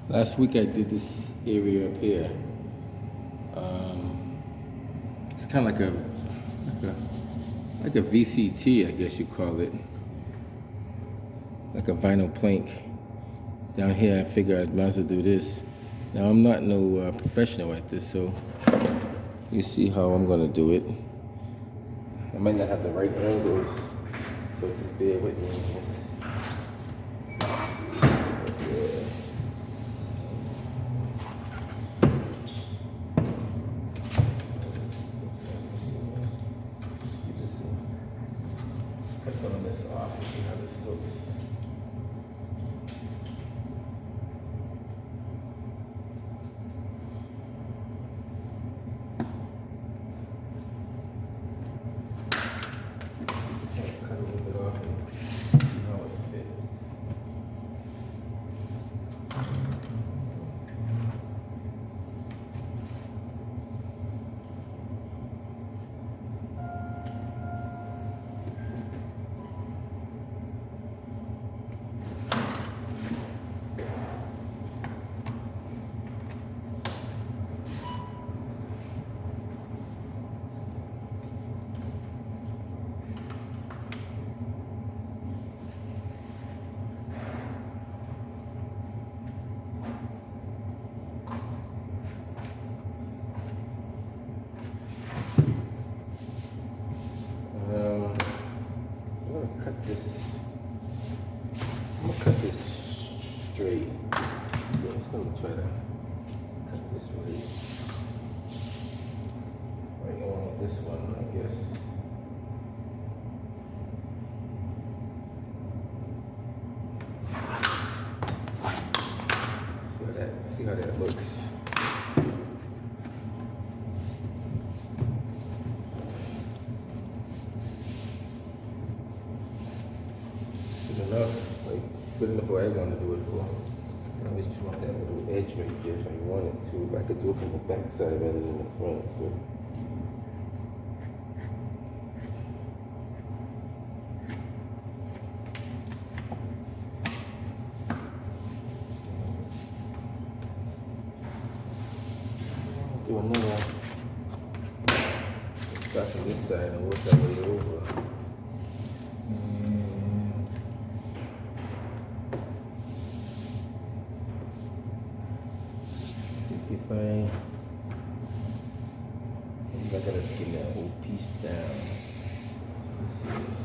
Last week I did this area up here. It's kind of like a VCT, I guess you call it, like a vinyl plank. Down here, I figure I might as well do this. Now I'm not no professional at this, so you see how I'm gonna do it. I might not have the right angles, so just bear with me. Let's see. Yeah. Cut some of this off and see how this looks. Cut a little bit off and see how it fits. I'm gonna cut this straight. So I'm just gonna try to cut this right on with this one, I guess. See how that looks. Good enough, like good enough for what I want to do it for. I always just want that little edge right there if I wanted to, but I could do it from the back side rather than the front. So. Do another one. Start from this side and work that way over. If I'm not gonna skin that whole piece down. So let's see this.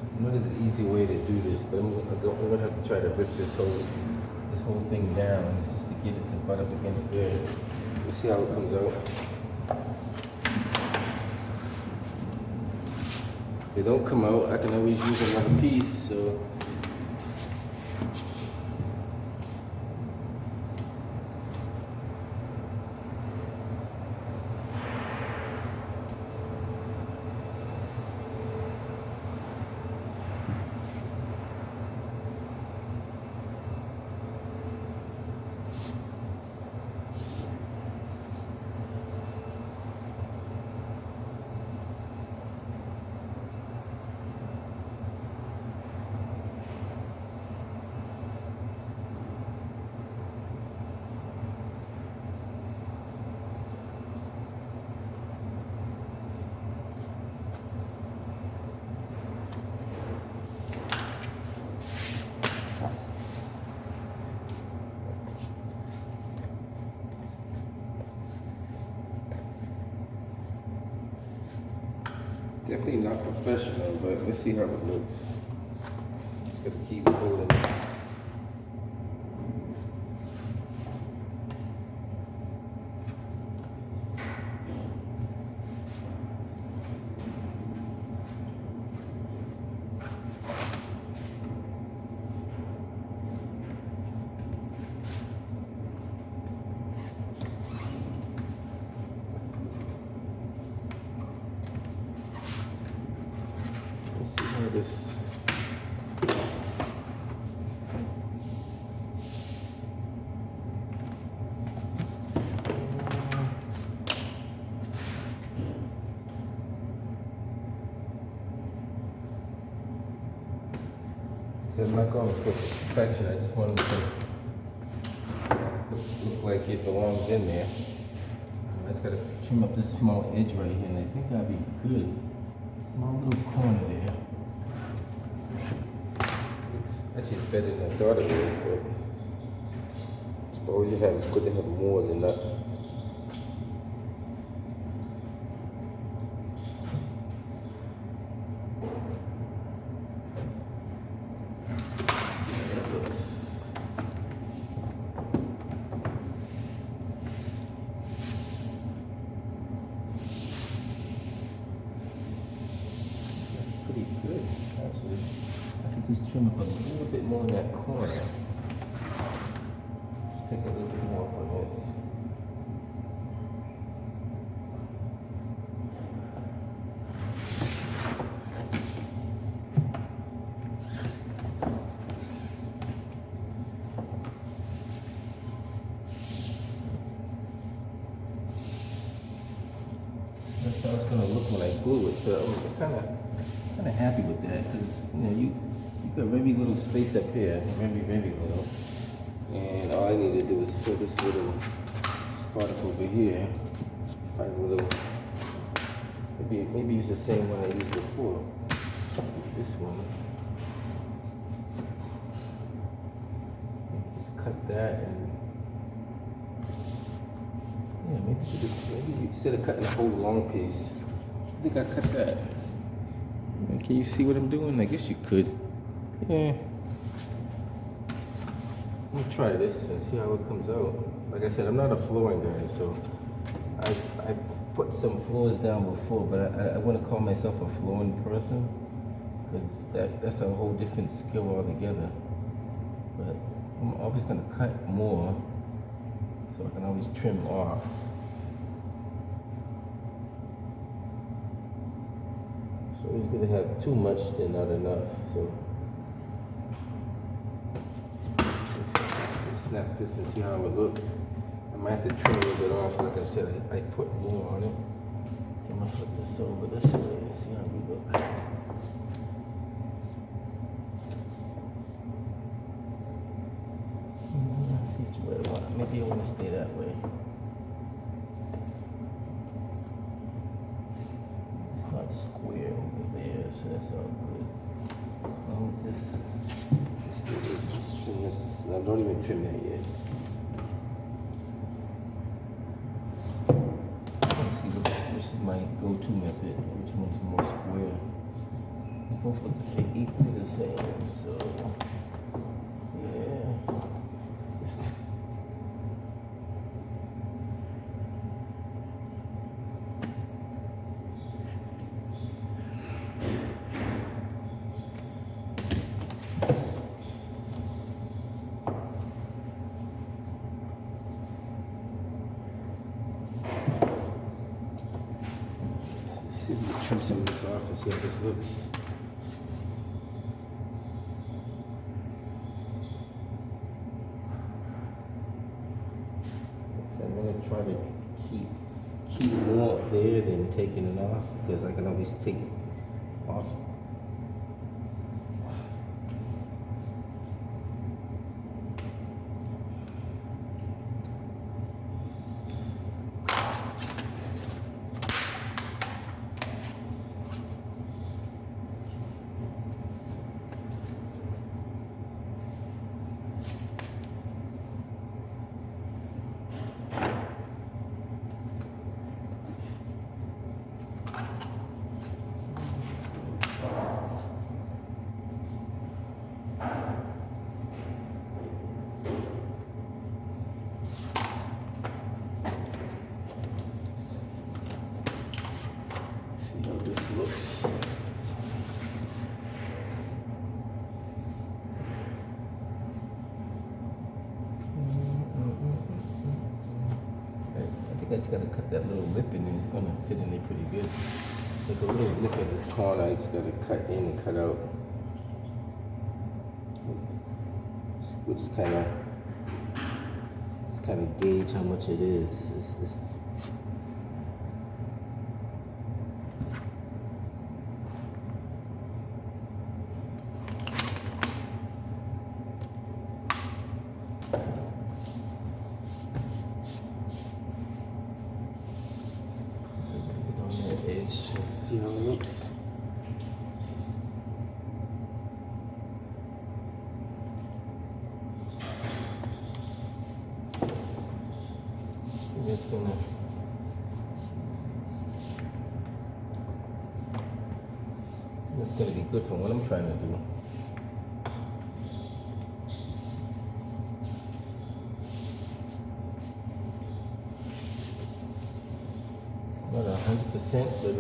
I know there's an easy way to do this, but I'm gonna have to try to rip this whole thing down just to get it to butt up against there. We'll see how it comes out. If they don't come out, I can always use another piece. So. Definitely not professional, but let's see how it looks. Just gotta keep folding it. So I'm not going for perfection. I just wanted to look like it belongs in there. I just gotta trim up this small edge right here, and I think that'll be good. Small little corner there. It's actually better than I thought it was, but it's always good to have more than that. Pretty good, actually. I could just trim up a little bit more in that corner. Just take a little bit more from this. That's how it's gonna look when I glue it. So I'm kind of happy with that, because you got very little space up here, very little, and all I need to do is fill this little spot up over here. Find a little, maybe use the same one I used before. This one. Just cut that, and yeah, maybe instead of cutting the whole long piece, I think I cut that. Can you see what I'm doing? I guess you could. Yeah. Let me try this and see how it comes out. Like I said, I'm not a flooring guy, so I've put some floors down before, but I wouldn't call myself a flooring person, because that's a whole different skill altogether. But I'm always gonna cut more, so I can always trim off. So it's going to have too much than not enough. So snap this and see how it looks. I might have to trim a little bit off. Like I said, I put more on it. So I'm going to flip this over this way and see how we look. Let's see which way I want. Maybe I want to stay that way. Not square over there, so that's all good. As long as this let's trim this. No, don't even trim that yet. Let's see which is my go-to method. Which one's more square? They both look equally the same, so yeah. See if we can trim some of this off and see how this looks. So I'm going to try to keep more there than taking it off, because I can always take it off. See how this looks. I think I just gotta cut that little lip in there. It's gonna fit in there pretty good. Like a little lip at this corner, I just gotta cut in and cut out. We'll just kind of gauge how much it is. See how it looks. It's gonna. That's gonna be good for what I'm trying to do. Not 100%, but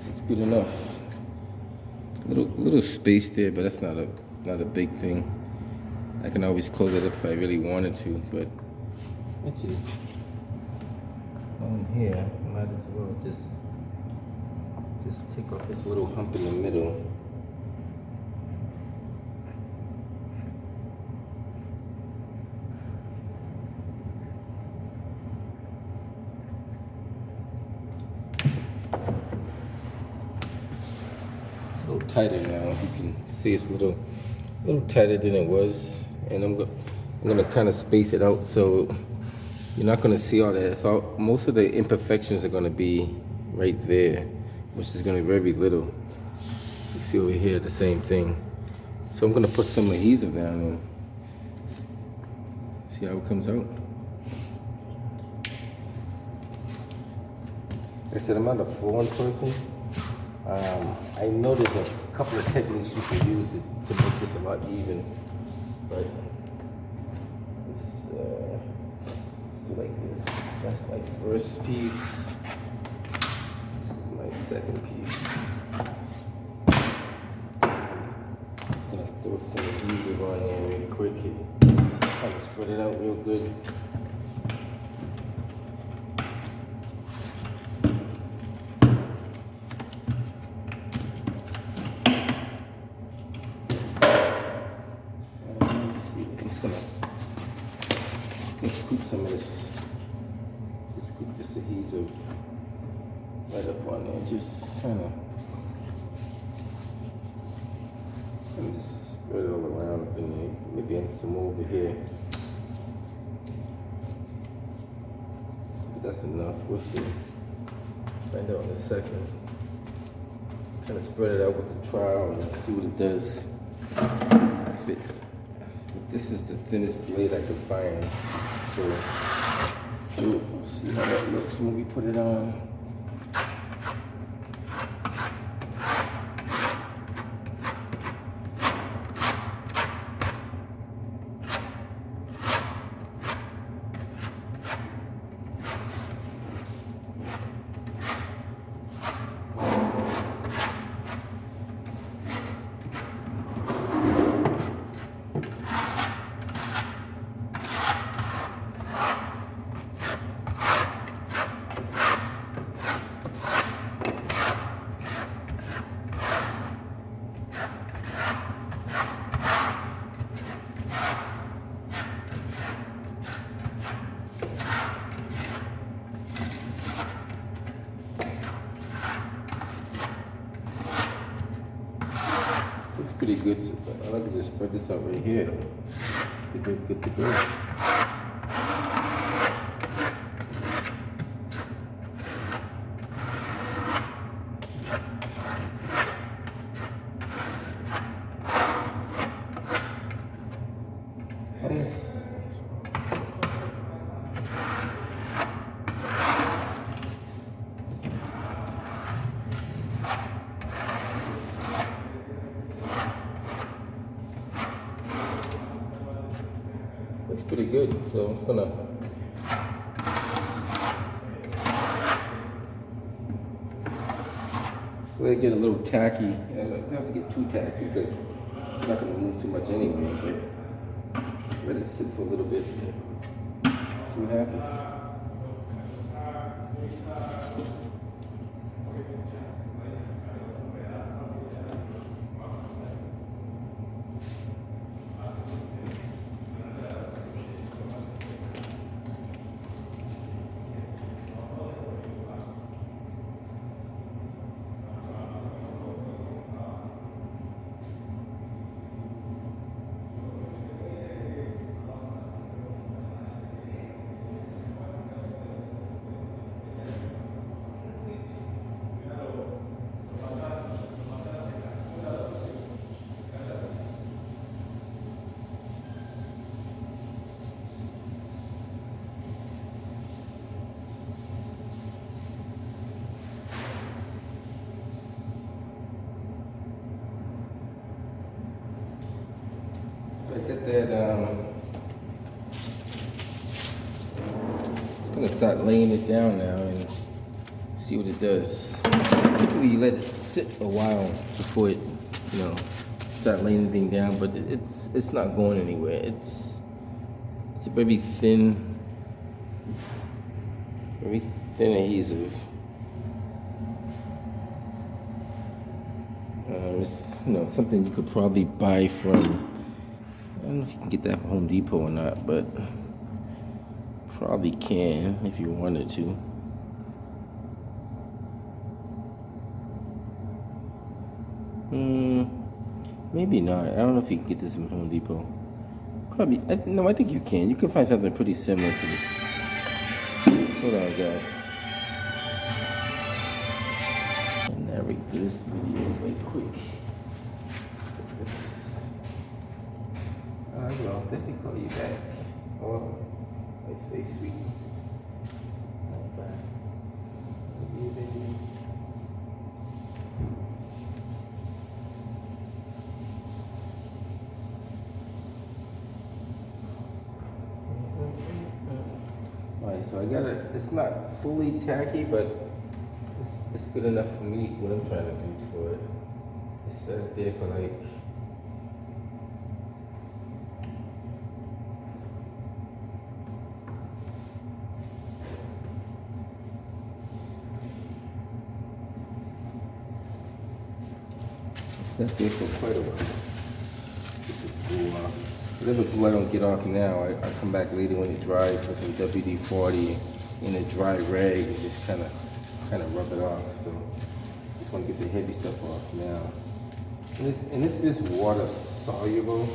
it's good enough. Little space there, but that's not a big thing. I can always close it up if I really wanted to, but actually on here, I might as well just take off this little hump in the middle. A little tighter now. You can see it's a little tighter than it was, and I'm gonna kind of space it out so you're not gonna see all that. So most of the imperfections are gonna be right there, which is gonna be very little. You see over here the same thing. So I'm gonna put some adhesive down and see how it comes out. Like I said, I'm not a flooring person. I know there's a couple of techniques you can use to make this a lot even, but let's do like this. That's my first piece. This is my second piece. I'm gonna throw some adhesive on there real quick and kind of spread it out real good. Scoop some of this, just scoop this adhesive right up on there, just kind of just spread it all around up in there, maybe some more over here. But that's enough, we'll see. Find out in a second. Kind of spread it out with the trowel and see what it does. This is the thinnest blade I could find. So we'll see how that looks when we put it on. Pretty good. I like to just spread this out right here. Good to go. Looks pretty good, so I'm just gonna let it get a little tacky. I don't have to get too tacky because it's not gonna move too much anyway, but let it sit for a little bit and see what happens. look at that. I'm gonna start laying it down now and see what it does. Typically, you let it sit a while before it, start laying anything down. But it's not going anywhere. It's a very thin adhesive. It's something you could probably buy from. I don't know if you can get that from Home Depot or not, but probably can if you wanted to. Maybe not. I don't know if you can get this from Home Depot. Probably. No, I think you can. You can find something pretty similar to this. Hold on, guys. I'll narrate this video right quick. I will definitely call you back. Oh, stay sweet. Bye. Love you, baby. Alright, so I got it. It's not fully tacky, but it's good enough for me. What I'm trying to do for it. It's set it there for like. That's there for quite a while. Get this glue off. Whatever glue I don't get off now, I come back later when it dries with some WD-40 in a dry rag and just kind of rub it off. So just want to get the heavy stuff off now. And this is water soluble,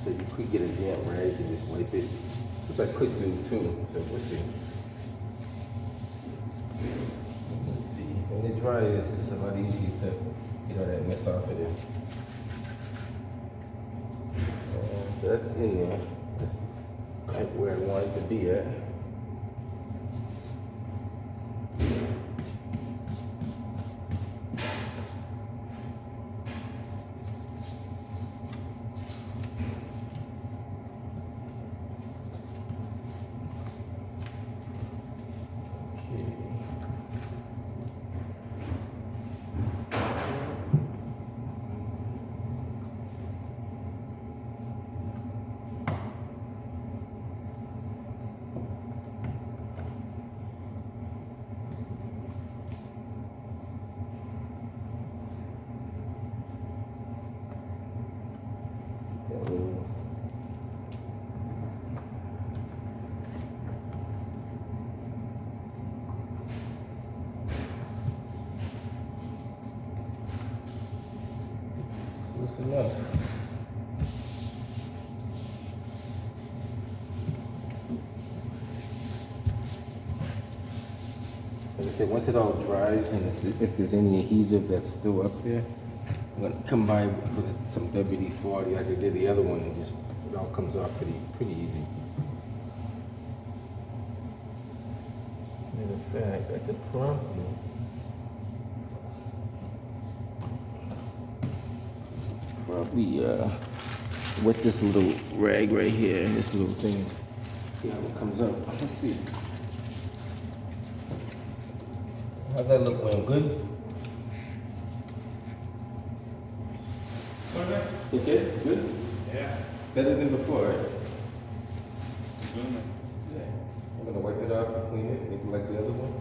so you could get a damp rag and just wipe it, which I could do too. So we'll see. Let's see. When it dries, it's a lot easier to get all that mess off of it. So that's in there. That's right where I want it to be at. Enough. Like I said, once it all dries and if there's any adhesive that's still up there, I'm gonna come by with some WD-40 like I did the other one, and just it all comes off pretty easy. Matter of fact, I could probably wet this little rag right here, this little thing. See how it comes up. Let's see. How's that look, William? Good? Okay. It's okay? Good? Yeah. Better than before, right? Good. Yeah. I'm gonna wipe it off and clean it, make it like the other one.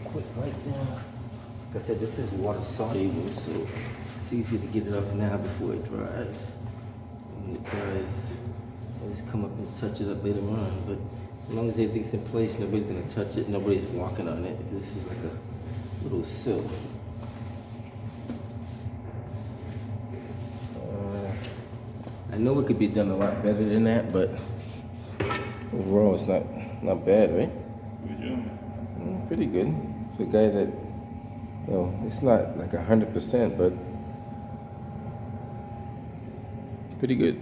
Quick right now. Like I said, this is water soluble, so see easier to get it off now before it dries. When it dries, always come up and touch it up later on. But as long as everything's in place, nobody's gonna touch it. Nobody's walking on it. This is like a little sill. I know it could be done a lot better than that, but overall it's not bad, right? Good job. Pretty good. For a guy that, it's not like 100%, but pretty good.